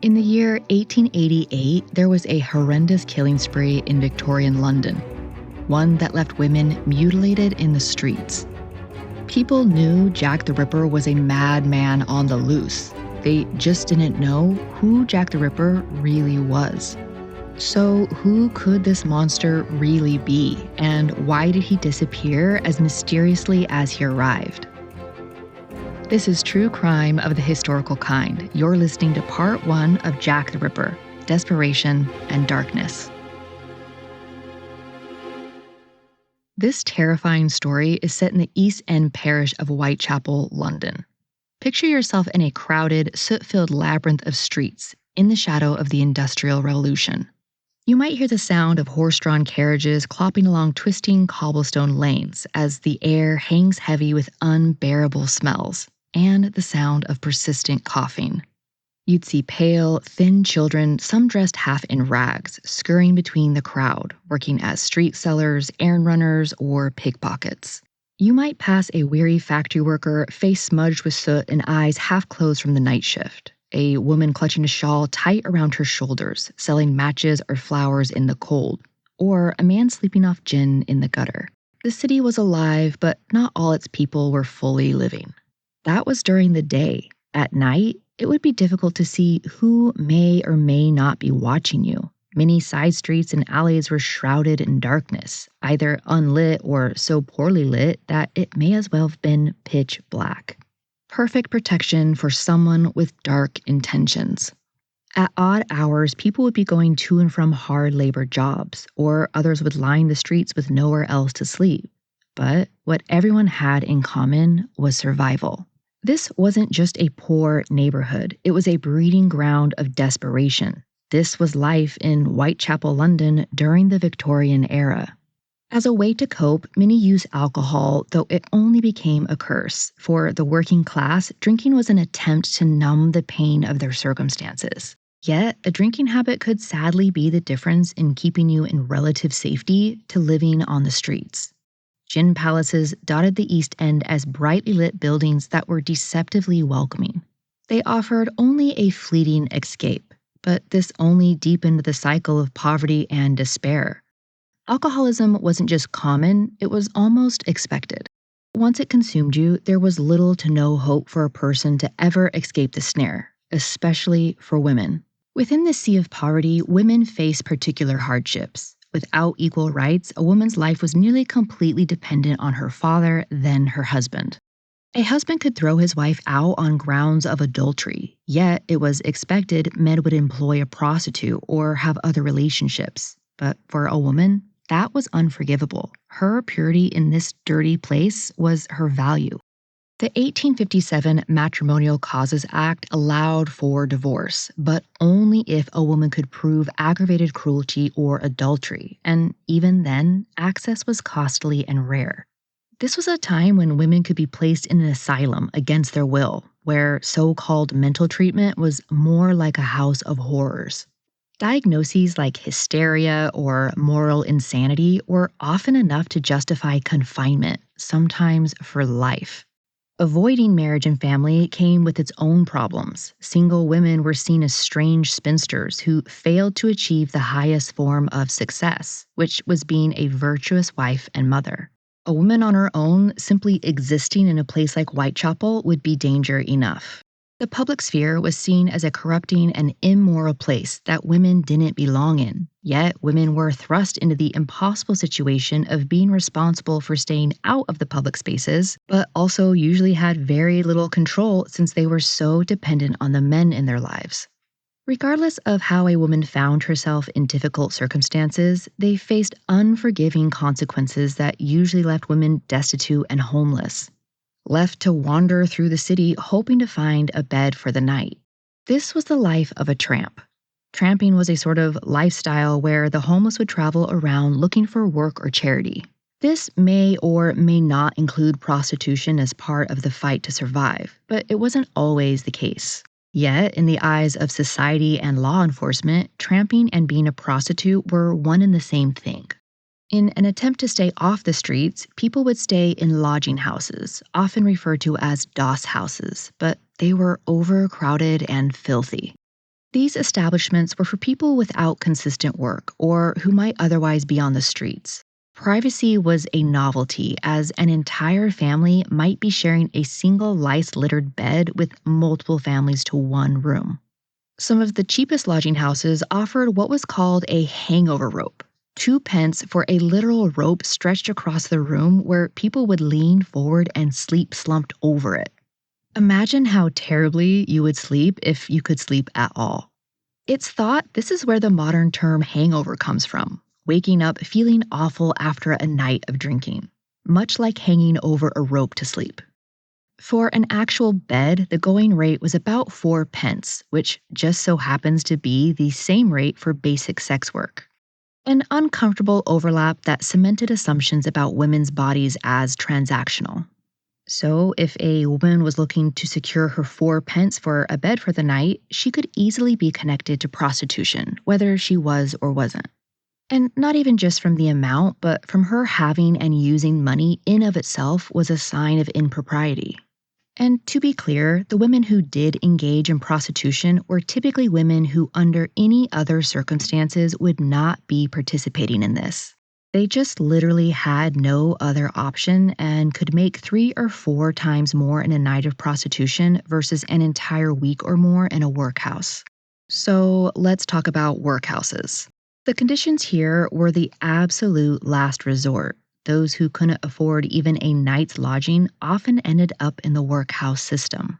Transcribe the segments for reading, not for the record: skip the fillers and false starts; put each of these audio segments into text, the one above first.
In the year 1888, there was a horrendous killing spree in Victorian London, one that left women mutilated in the streets. People knew Jack the Ripper was a madman on the loose. They just didn't know who Jack the Ripper really was. So, who could this monster really be, and why did he disappear as mysteriously as he arrived? This is True Crime of the Historical Kind. You're listening to Part 1 of Jack the Ripper, Desperation and Darkness. This terrifying story is set in the East End parish of Whitechapel, London. Picture yourself in a crowded, soot-filled labyrinth of streets in the shadow of the Industrial Revolution. You might hear the sound of horse-drawn carriages clopping along twisting cobblestone lanes as the air hangs heavy with unbearable smells, and the sound of persistent coughing. You'd see pale, thin children, some dressed half in rags, scurrying between the crowd, working as street sellers, errand runners, or pickpockets. You might pass a weary factory worker, face smudged with soot and eyes half closed from the night shift. A woman clutching a shawl tight around her shoulders, selling matches or flowers in the cold. Or a man sleeping off gin in the gutter. The city was alive, but not all its people were fully living. That was during the day. At night, it would be difficult to see who may or may not be watching you. Many side streets and alleys were shrouded in darkness, either unlit or so poorly lit that it may as well have been pitch black. Perfect protection for someone with dark intentions. At odd hours, people would be going to and from hard labor jobs, or others would line the streets with nowhere else to sleep. But what everyone had in common was survival. This wasn't just a poor neighborhood, it was a breeding ground of desperation. This was life in Whitechapel, London during the Victorian era. As a way to cope, many used alcohol, though it only became a curse. For the working class, drinking was an attempt to numb the pain of their circumstances. Yet, a drinking habit could sadly be the difference in keeping you in relative safety to living on the streets. Gin palaces dotted the East End as brightly lit buildings that were deceptively welcoming. They offered only a fleeting escape, but this only deepened the cycle of poverty and despair. Alcoholism wasn't just common, it was almost expected. Once it consumed you, there was little to no hope for a person to ever escape the snare, especially for women. Within this sea of poverty, women faced particular hardships. Without equal rights, a woman's life was nearly completely dependent on her father, then her husband. A husband could throw his wife out on grounds of adultery, yet it was expected men would employ a prostitute or have other relationships. But for a woman, that was unforgivable. Her purity in this dirty place was her value. The 1857 Matrimonial Causes Act allowed for divorce, but only if a woman could prove aggravated cruelty or adultery, and even then, access was costly and rare. This was a time when women could be placed in an asylum against their will, where so-called mental treatment was more like a house of horrors. Diagnoses like hysteria or moral insanity were often enough to justify confinement, sometimes for life. Avoiding marriage and family came with its own problems. Single women were seen as strange spinsters who failed to achieve the highest form of success, which was being a virtuous wife and mother. A woman on her own, simply existing in a place like Whitechapel, would be danger enough. The public sphere was seen as a corrupting and immoral place that women didn't belong in. Yet, women were thrust into the impossible situation of being responsible for staying out of the public spaces, but also usually had very little control since they were so dependent on the men in their lives. Regardless of how a woman found herself in difficult circumstances, they faced unforgiving consequences that usually left women destitute and homeless. Left to wander through the city hoping to find a bed for the night. This was the life of a tramp. Tramping was a sort of lifestyle where the homeless would travel around looking for work or charity. This may or may not include prostitution as part of the fight to survive, but it wasn't always the case. Yet, in the eyes of society and law enforcement, tramping and being a prostitute were one and the same thing. In an attempt to stay off the streets, people would stay in lodging houses, often referred to as doss houses, but they were overcrowded and filthy. These establishments were for people without consistent work or who might otherwise be on the streets. Privacy was a novelty, as an entire family might be sharing a single lice littered bed with multiple families to one room. Some of the cheapest lodging houses offered what was called a hangover rope, 2 pence for a literal rope stretched across the room where people would lean forward and sleep slumped over it. Imagine how terribly you would sleep if you could sleep at all. It's thought this is where the modern term hangover comes from, waking up feeling awful after a night of drinking, much like hanging over a rope to sleep. For an actual bed, the going rate was about 4 pence, which just so happens to be the same rate for basic sex work. An uncomfortable overlap that cemented assumptions about women's bodies as transactional. So, if a woman was looking to secure her 4 pence for a bed for the night, she could easily be connected to prostitution, whether she was or wasn't. And not even just from the amount, but from her having and using money in of itself was a sign of impropriety. And to be clear, the women who did engage in prostitution were typically women who, under any other circumstances, would not be participating in this. They just literally had no other option and could make 3 or 4 times more in a night of prostitution versus an entire week or more in a workhouse. So let's talk about workhouses. The conditions here were the absolute last resort. Those who couldn't afford even a night's lodging often ended up in the workhouse system.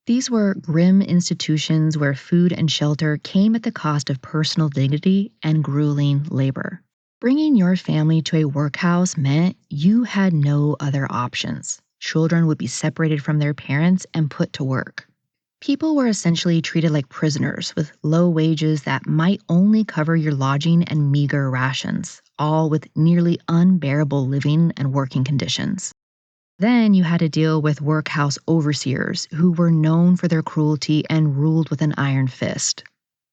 These were grim institutions where food and shelter came at the cost of personal dignity and grueling labor. Bringing your family to a workhouse meant you had no other options. Children would be separated from their parents and put to work. People were essentially treated like prisoners with low wages that might only cover your lodging and meager rations, all with nearly unbearable living and working conditions. Then you had to deal with workhouse overseers who were known for their cruelty and ruled with an iron fist.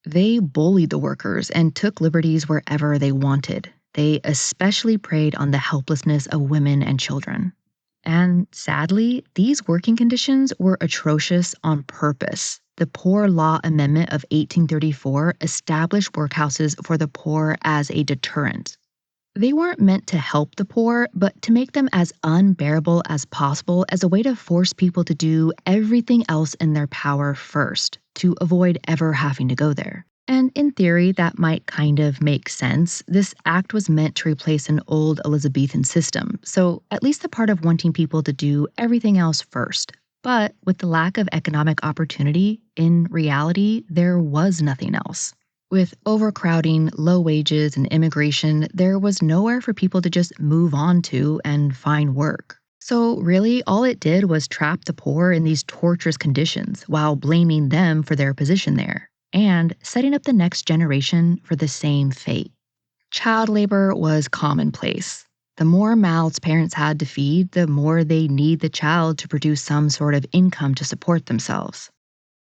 They bullied the workers and took liberties wherever they wanted. They especially preyed on the helplessness of women and children. And sadly, these working conditions were atrocious on purpose. The Poor Law Amendment of 1834 established workhouses for the poor as a deterrent. They weren't meant to help the poor, but to make them as unbearable as possible as a way to force people to do everything else in their power first, to avoid ever having to go there. And in theory, that might kind of make sense. This act was meant to replace an old Elizabethan system, so at least the part of wanting people to do everything else first. But with the lack of economic opportunity, in reality, there was nothing else. With overcrowding, low wages, and immigration, there was nowhere for people to just move on to and find work. So really, all it did was trap the poor in these torturous conditions while blaming them for their position there, and setting up the next generation for the same fate. Child labor was commonplace. The more mouths parents had to feed, the more they need the child to produce some sort of income to support themselves.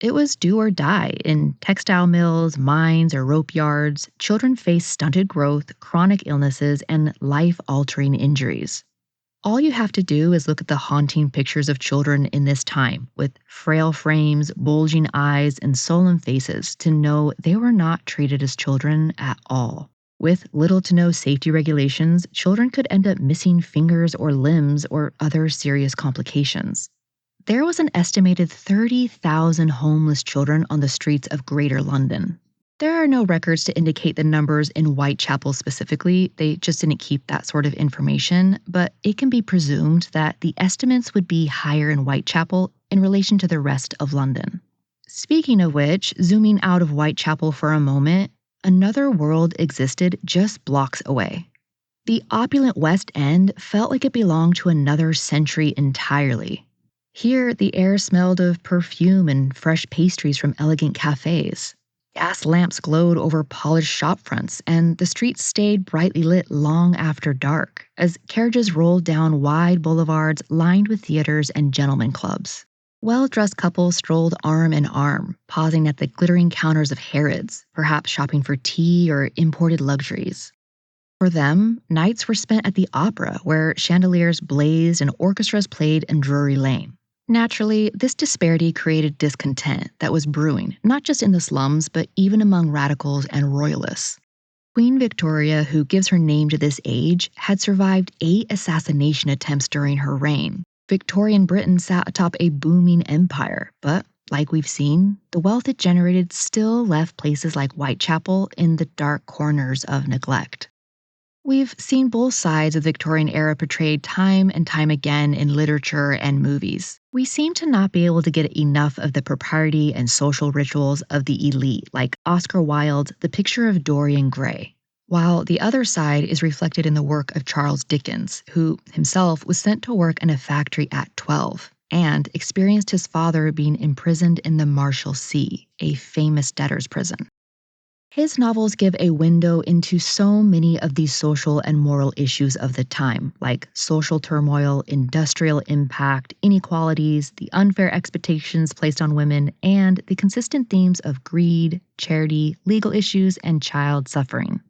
It was do or die. In textile mills, mines, or rope yards, children faced stunted growth, chronic illnesses, and life-altering injuries. All you have to do is look at the haunting pictures of children in this time, with frail frames, bulging eyes, and sullen faces, to know they were not treated as children at all. With little to no safety regulations, children could end up missing fingers or limbs or other serious complications. There was an estimated 30,000 homeless children on the streets of Greater London. There are no records to indicate the numbers in Whitechapel specifically. They just didn't keep that sort of information, but it can be presumed that the estimates would be higher in Whitechapel in relation to the rest of London. Speaking of which, zooming out of Whitechapel for a moment, another world existed just blocks away. The opulent West End felt like it belonged to another century entirely. Here, the air smelled of perfume and fresh pastries from elegant cafes. Gas lamps glowed over polished shop fronts, and the streets stayed brightly lit long after dark, as carriages rolled down wide boulevards lined with theaters and gentlemen clubs. Well-dressed couples strolled arm in arm, pausing at the glittering counters of Harrods, perhaps shopping for tea or imported luxuries. For them, nights were spent at the opera, where chandeliers blazed and orchestras played in Drury Lane. Naturally, this disparity created discontent that was brewing, not just in the slums, but even among radicals and royalists. Queen Victoria, who gives her name to this age, had survived 8 assassination attempts during her reign. Victorian Britain sat atop a booming empire, but like we've seen, the wealth it generated still left places like Whitechapel in the dark corners of neglect. We've seen both sides of the Victorian era portrayed time and time again in literature and movies. We seem to not be able to get enough of the propriety and social rituals of the elite, like Oscar Wilde's The Picture of Dorian Gray. While the other side is reflected in the work of Charles Dickens, who himself was sent to work in a factory at 12 and experienced his father being imprisoned in the Marshalsea, a famous debtor's prison. His novels give a window into so many of these social and moral issues of the time, like social turmoil, industrial impact, inequalities, the unfair expectations placed on women, and the consistent themes of greed, charity, legal issues, and child suffering.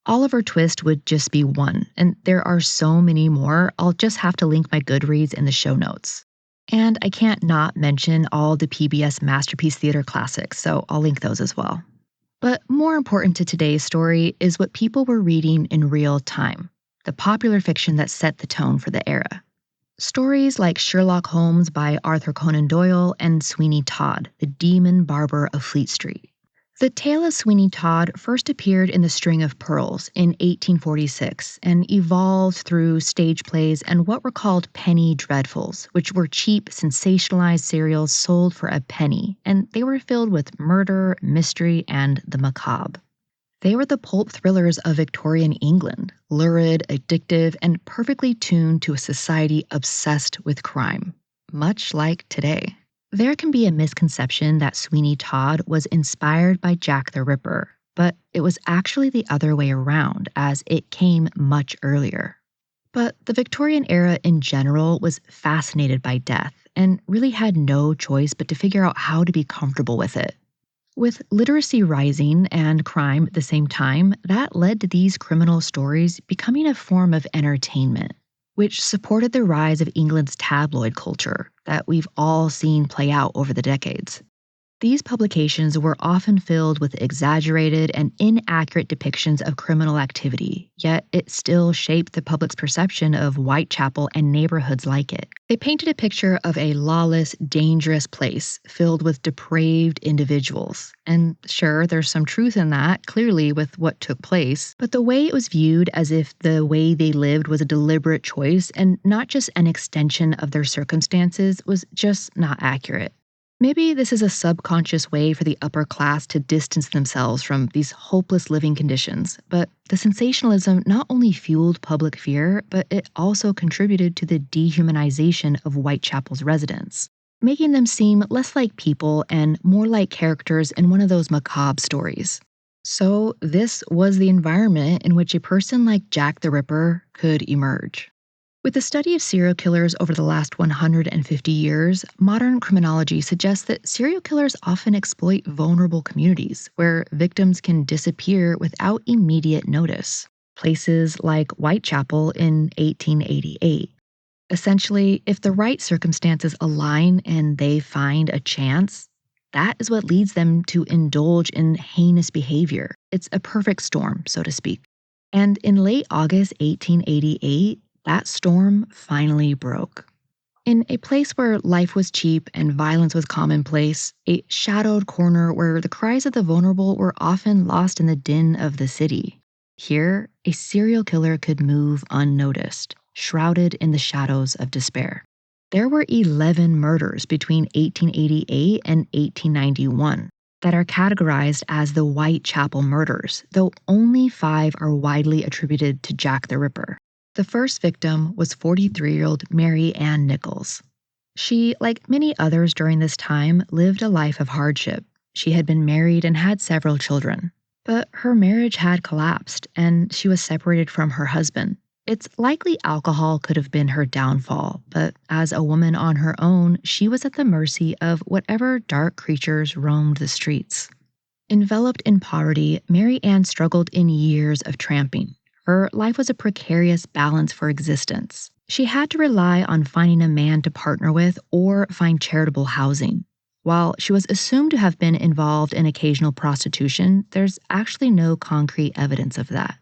Oliver Twist would just be one, and there are so many more. I'll just have to link my Goodreads in the show notes. And I can't not mention all the PBS Masterpiece Theater classics, so I'll link those as well. But more important to today's story is what people were reading in real time, the popular fiction that set the tone for the era. Stories like Sherlock Holmes by Arthur Conan Doyle and Sweeney Todd, the demon barber of Fleet Street. The tale of Sweeney Todd first appeared in The String of Pearls in 1846 and evolved through stage plays and what were called penny dreadfuls, which were cheap, sensationalized serials sold for a penny, and they were filled with murder, mystery, and the macabre. They were the pulp thrillers of Victorian England, lurid, addictive, and perfectly tuned to a society obsessed with crime, much like today. There can be a misconception that Sweeney Todd was inspired by Jack the Ripper, but it was actually the other way around, as it came much earlier. But the Victorian era in general was fascinated by death and really had no choice but to figure out how to be comfortable with it. With literacy rising and crime at the same time, that led to these criminal stories becoming a form of entertainment, which supported the rise of England's tabloid culture that we've all seen play out over the decades. These publications were often filled with exaggerated and inaccurate depictions of criminal activity, yet it still shaped the public's perception of Whitechapel and neighborhoods like it. They painted a picture of a lawless, dangerous place filled with depraved individuals. And sure, there's some truth in that, clearly, with what took place, but the way it was viewed as if the way they lived was a deliberate choice and not just an extension of their circumstances was just not accurate. Maybe this is a subconscious way for the upper class to distance themselves from these hopeless living conditions, but the sensationalism not only fueled public fear, but it also contributed to the dehumanization of Whitechapel's residents, making them seem less like people and more like characters in one of those macabre stories. So this was the environment in which a person like Jack the Ripper could emerge. With the study of serial killers over the last 150 years, modern criminology suggests that serial killers often exploit vulnerable communities where victims can disappear without immediate notice. Places like Whitechapel in 1888. Essentially, if the right circumstances align and they find a chance, that is what leads them to indulge in heinous behavior. It's a perfect storm, so to speak. And in late August 1888, that storm finally broke. In a place where life was cheap and violence was commonplace, a shadowed corner where the cries of the vulnerable were often lost in the din of the city. Here, a serial killer could move unnoticed, shrouded in the shadows of despair. There were 11 murders between 1888 and 1891 that are categorized as the Whitechapel murders, though only 5 are widely attributed to Jack the Ripper. The first victim was 43-year-old Mary Ann Nichols. She, like many others during this time, lived a life of hardship. She had been married and had several children. But her marriage had collapsed, and she was separated from her husband. It's likely alcohol could have been her downfall, but as a woman on her own, she was at the mercy of whatever dark creatures roamed the streets. Enveloped in poverty, Mary Ann struggled in years of tramping. Her life was a precarious balance for existence. She had to rely on finding a man to partner with or find charitable housing. While she was assumed to have been involved in occasional prostitution, there's actually no concrete evidence of that.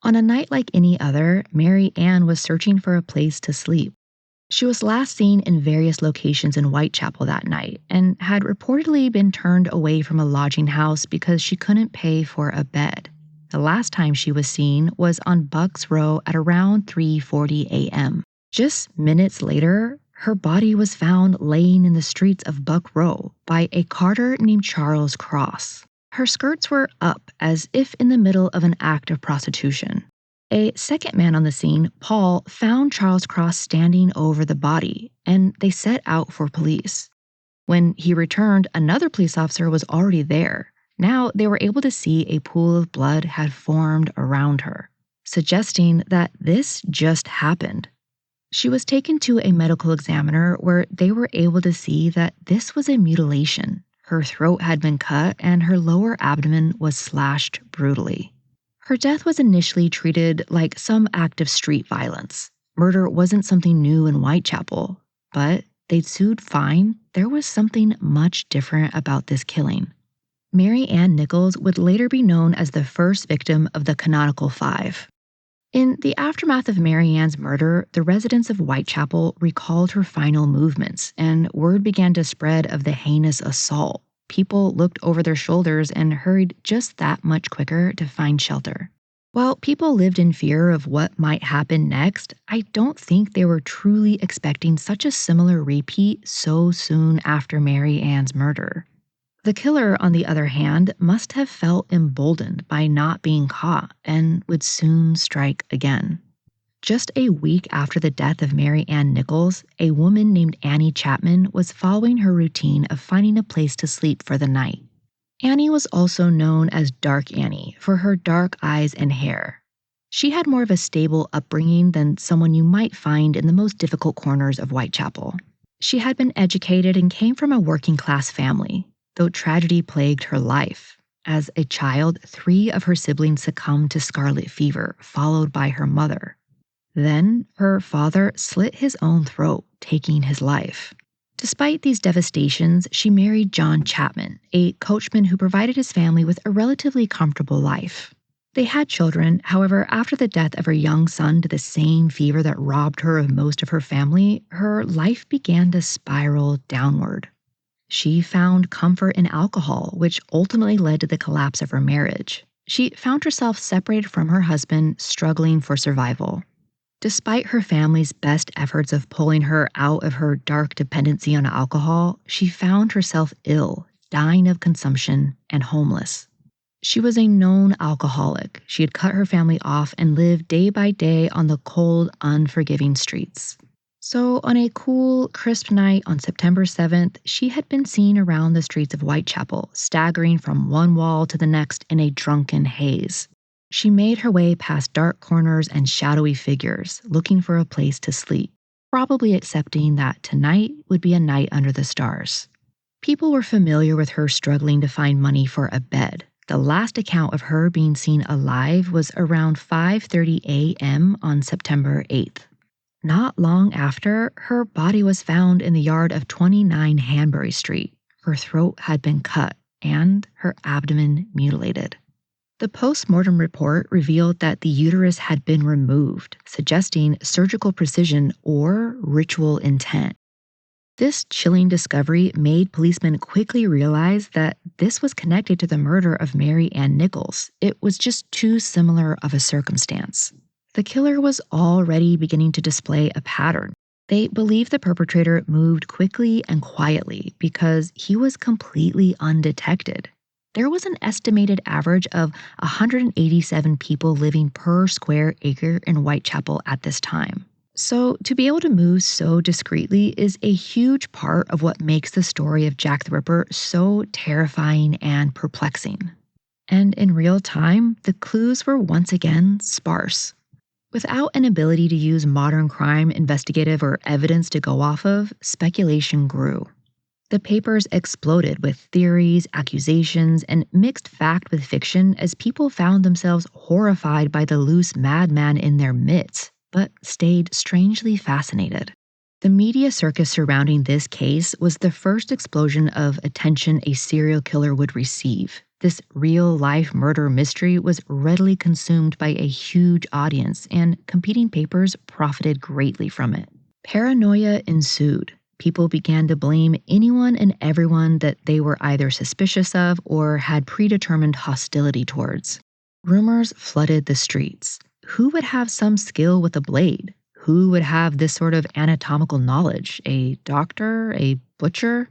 On a night like any other, Mary Ann was searching for a place to sleep. She was last seen in various locations in Whitechapel that night and had reportedly been turned away from a lodging house because she couldn't pay for a bed. The last time she was seen was on Bucks Row at around 3:40 a.m. Just minutes later, her body was found laying in the streets of Buck Row by a carter named Charles Cross. Her skirts were up as if in the middle of an act of prostitution. A second man on the scene, Paul, found Charles Cross standing over the body, and they set out for police. When he returned, another police officer was already there. Now they were able to see a pool of blood had formed around her, suggesting that this just happened. She was taken to a medical examiner where they were able to see that this was a mutilation. Her throat had been cut and her lower abdomen was slashed brutally. Her death was initially treated like some act of street violence. Murder wasn't something new in Whitechapel, but they'd soon find there was something much different about this killing. Mary Ann Nichols would later be known as the first victim of the Canonical Five. In the aftermath of Mary Ann's murder, the residents of Whitechapel recalled her final movements, and word began to spread of the heinous assault. People looked over their shoulders and hurried just that much quicker to find shelter. While people lived in fear of what might happen next, I don't think they were truly expecting such a similar repeat so soon after Mary Ann's murder. The killer, on the other hand, must have felt emboldened by not being caught and would soon strike again. Just a week after the death of Mary Ann Nichols, a woman named Annie Chapman was following her routine of finding a place to sleep for the night. Annie was also known as Dark Annie for her dark eyes and hair. She had more of a stable upbringing than someone you might find in the most difficult corners of Whitechapel. She had been educated and came from a working-class family, though tragedy plagued her life. As a child, 3 of her siblings succumbed to scarlet fever, followed by her mother. Then, her father slit his own throat, taking his life. Despite these devastations, she married John Chapman, a coachman who provided his family with a relatively comfortable life. They had children, however, after the death of her young son to the same fever that robbed her of most of her family, her life began to spiral downward. She found comfort in alcohol, which ultimately led to the collapse of her marriage. She found herself separated from her husband, struggling for survival. Despite her family's best efforts of pulling her out of her dark dependency on alcohol, she found herself ill, dying of consumption, and homeless. She was a known alcoholic. She had cut her family off and lived day by day on the cold, unforgiving streets. So on a cool, crisp night on September 7th, she had been seen around the streets of Whitechapel, staggering from one wall to the next in a drunken haze. She made her way past dark corners and shadowy figures, looking for a place to sleep, probably accepting that tonight would be a night under the stars. People were familiar with her struggling to find money for a bed. The last account of her being seen alive was around 5:30 a.m. on September 8th. Not long after, her body was found in the yard of 29 Hanbury Street. Her throat had been cut and her abdomen mutilated. The post-mortem report revealed that the uterus had been removed, suggesting surgical precision or ritual intent. This chilling discovery made policemen quickly realize that this was connected to the murder of Mary Ann Nichols. It was just too similar of a circumstance. The killer was already beginning to display a pattern. They believed the perpetrator moved quickly and quietly because he was completely undetected. There was an estimated average of 187 people living per square acre in Whitechapel at this time. So to be able to move so discreetly is a huge part of what makes the story of Jack the Ripper so terrifying and perplexing. And in real time, the clues were once again sparse. Without an ability to use modern crime investigative or evidence to go off of, speculation grew. The papers exploded with theories, accusations, and mixed fact with fiction as people found themselves horrified by the loose madman in their midst. but stayed strangely fascinated. The media circus surrounding this case was the first explosion of attention a serial killer would receive. This real life murder mystery was readily consumed by a huge audience, and competing papers profited greatly from it. Paranoia ensued. People began to blame anyone and everyone that they were either suspicious of or had predetermined hostility towards. Rumors flooded the streets. Who would have some skill with a blade? Who would have this sort of anatomical knowledge? A doctor? A butcher?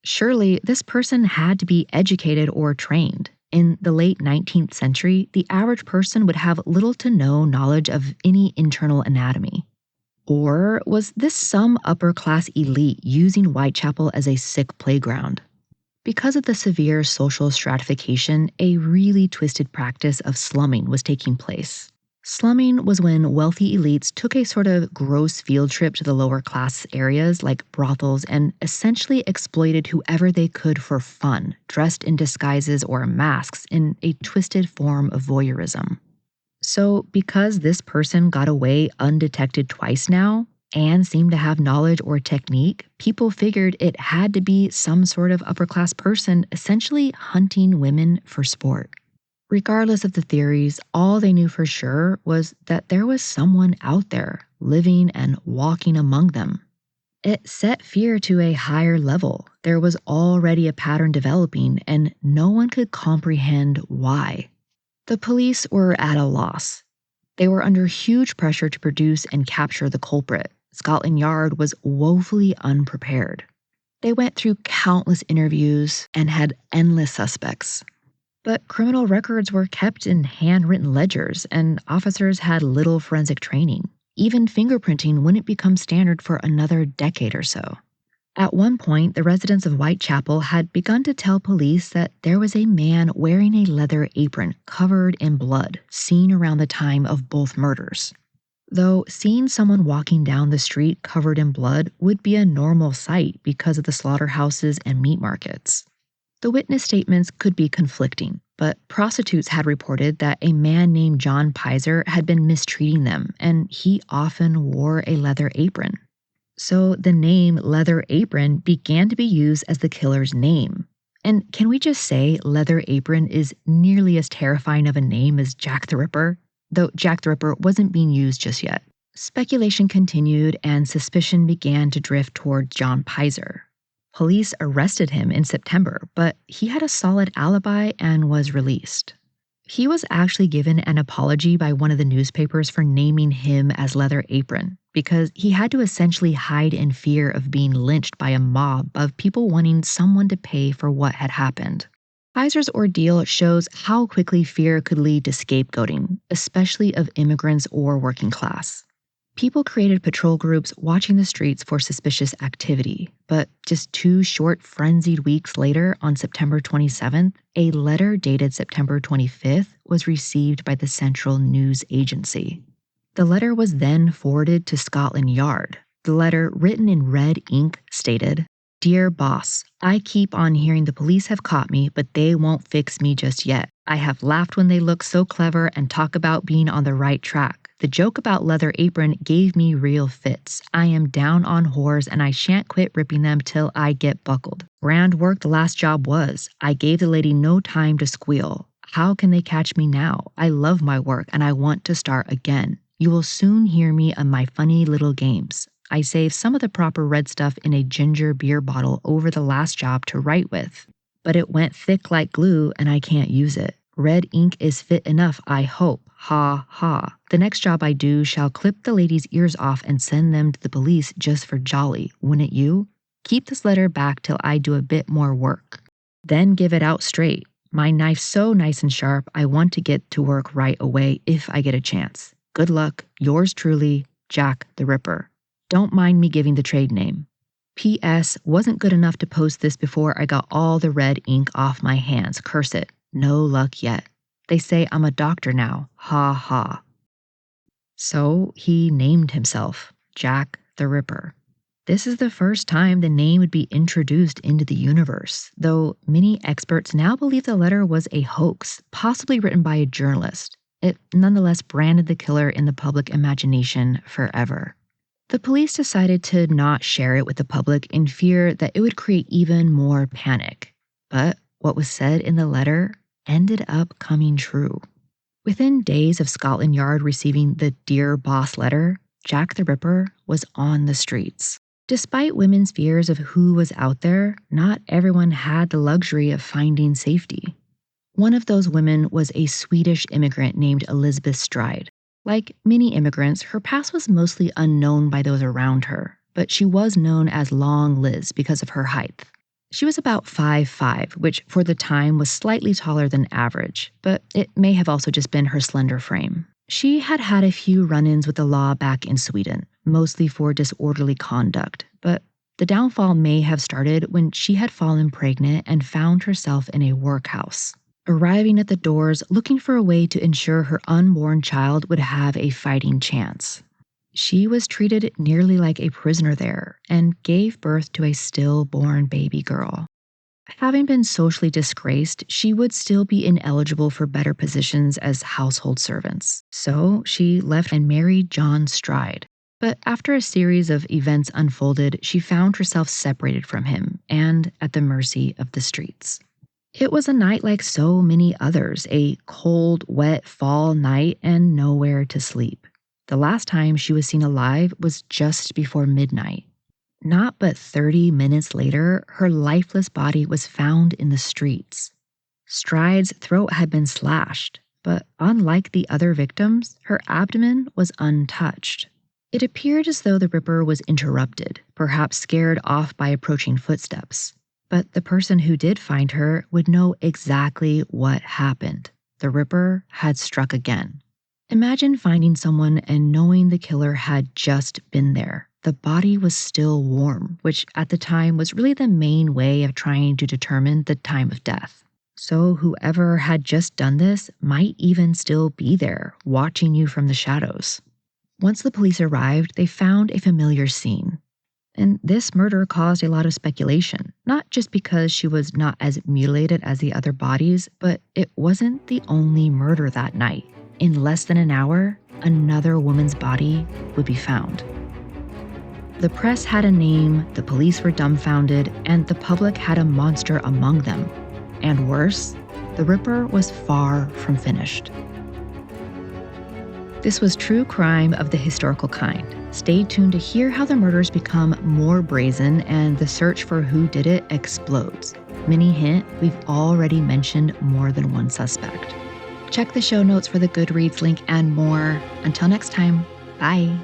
Surely this person had to be educated or trained. In the late 19th century, the average person would have little to no knowledge of any internal anatomy. Or was this some upper class elite using Whitechapel as a sick playground? Because of the severe social stratification, a really twisted practice of slumming was taking place. Slumming was when wealthy elites took a sort of gross field trip to the lower class areas like brothels and essentially exploited whoever they could for fun, dressed in disguises or masks in a twisted form of voyeurism. So, because this person got away undetected twice now and seemed to have knowledge or technique, people figured it had to be some sort of upper class person essentially hunting women for sport. Regardless of the theories, all they knew for sure was that there was someone out there, living and walking among them. It set fear to a higher level. There was already a pattern developing, and no one could comprehend why. The police were at a loss. They were under huge pressure to produce and capture the culprit. Scotland Yard was woefully unprepared. They went through countless interviews and had endless suspects. But criminal records were kept in handwritten ledgers, and officers had little forensic training. Even fingerprinting wouldn't become standard for another decade or so. At one point, the residents of Whitechapel had begun to tell police that there was a man wearing a leather apron covered in blood, seen around the time of both murders. Though seeing someone walking down the street covered in blood would be a normal sight because of the slaughterhouses and meat markets. The witness statements could be conflicting, but prostitutes had reported that a man named John Pizer had been mistreating them, and he often wore a leather apron. So the name Leather Apron began to be used as the killer's name. And can we just say Leather Apron is nearly as terrifying of a name as Jack the Ripper? Though Jack the Ripper wasn't being used just yet. Speculation continued and suspicion began to drift toward John Pizer. Police arrested him in September, but he had a solid alibi and was released. He was actually given an apology by one of the newspapers for naming him as Leather Apron, because he had to essentially hide in fear of being lynched by a mob of people wanting someone to pay for what had happened. Pfizer's ordeal shows how quickly fear could lead to scapegoating, especially of immigrants or working class. People created patrol groups watching the streets for suspicious activity, but just 2 short, frenzied weeks later, on September 27th, a letter dated September 25th was received by the Central News Agency. The letter was then forwarded to Scotland Yard. The letter, written in red ink, stated, "Dear boss, I keep on hearing the police have caught me, but they won't fix me just yet. I have laughed when they look so clever and talk about being on the right track. The joke about Leather Apron gave me real fits. I am down on whores and I shan't quit ripping them till I get buckled. Grand work the last job was. I gave the lady no time to squeal. How can they catch me now? I love my work and I want to start again. You will soon hear me on my funny little games. I saved some of the proper red stuff in a ginger beer bottle over the last job to write with. But it went thick like glue and I can't use it. Red ink is fit enough, I hope. Ha ha. The next job I do shall clip the lady's ears off and send them to the police just for jolly, wouldn't you? Keep this letter back till I do a bit more work. Then give it out straight. My knife's so nice and sharp, I want to get to work right away if I get a chance. Good luck, yours truly, Jack the Ripper. Don't mind me giving the trade name. P.S. Wasn't good enough to post this before I got all the red ink off my hands, curse it. No luck yet. They say I'm a doctor now. Ha ha. So he named himself Jack the Ripper. This is the first time the name would be introduced into the universe, though many experts now believe the letter was a hoax, possibly written by a journalist. It nonetheless branded the killer in the public imagination forever. The police decided to not share it with the public in fear that it would create even more panic. But what was said in the letter ended up coming true. Within days of Scotland Yard receiving the Dear Boss letter, Jack the Ripper was on the streets. Despite women's fears of who was out there, not everyone had the luxury of finding safety. One of those women was a Swedish immigrant named Elizabeth Stride. Like many immigrants, her past was mostly unknown by those around her, but she was known as Long Liz because of her height. She was about 5'5", which for the time was slightly taller than average, but it may have also just been her slender frame. She had had a few run-ins with the law back in Sweden, mostly for disorderly conduct, but the downfall may have started when she had fallen pregnant and found herself in a workhouse. Arriving at the doors looking for a way to ensure her unborn child would have a fighting chance. She was treated nearly like a prisoner there and gave birth to a stillborn baby girl. Having been socially disgraced, she would still be ineligible for better positions as household servants. So she left and married John Stride. But after a series of events unfolded, she found herself separated from him and at the mercy of the streets. It was a night like so many others, a cold, wet fall night and nowhere to sleep. The last time she was seen alive was just before midnight. Not but 30 minutes later, her lifeless body was found in the streets. Stride's throat had been slashed, but unlike the other victims, her abdomen was untouched. It appeared as though the Ripper was interrupted, perhaps scared off by approaching footsteps. But the person who did find her would know exactly what happened. The Ripper had struck again. Imagine finding someone and knowing the killer had just been there. The body was still warm, which at the time was really the main way of trying to determine the time of death. So whoever had just done this might even still be there, watching you from the shadows. Once the police arrived, they found a familiar scene. And this murder caused a lot of speculation, not just because she was not as mutilated as the other bodies, but it wasn't the only murder that night. In less than an hour, another woman's body would be found. The press had a name, the police were dumbfounded, and the public had a monster among them. And worse, the Ripper was far from finished. This was true crime of the historical kind. Stay tuned to hear how the murders become more brazen and the search for who did it explodes. Mini hint, we've already mentioned more than one suspect. Check the show notes for the Goodreads link and more. Until next time, bye.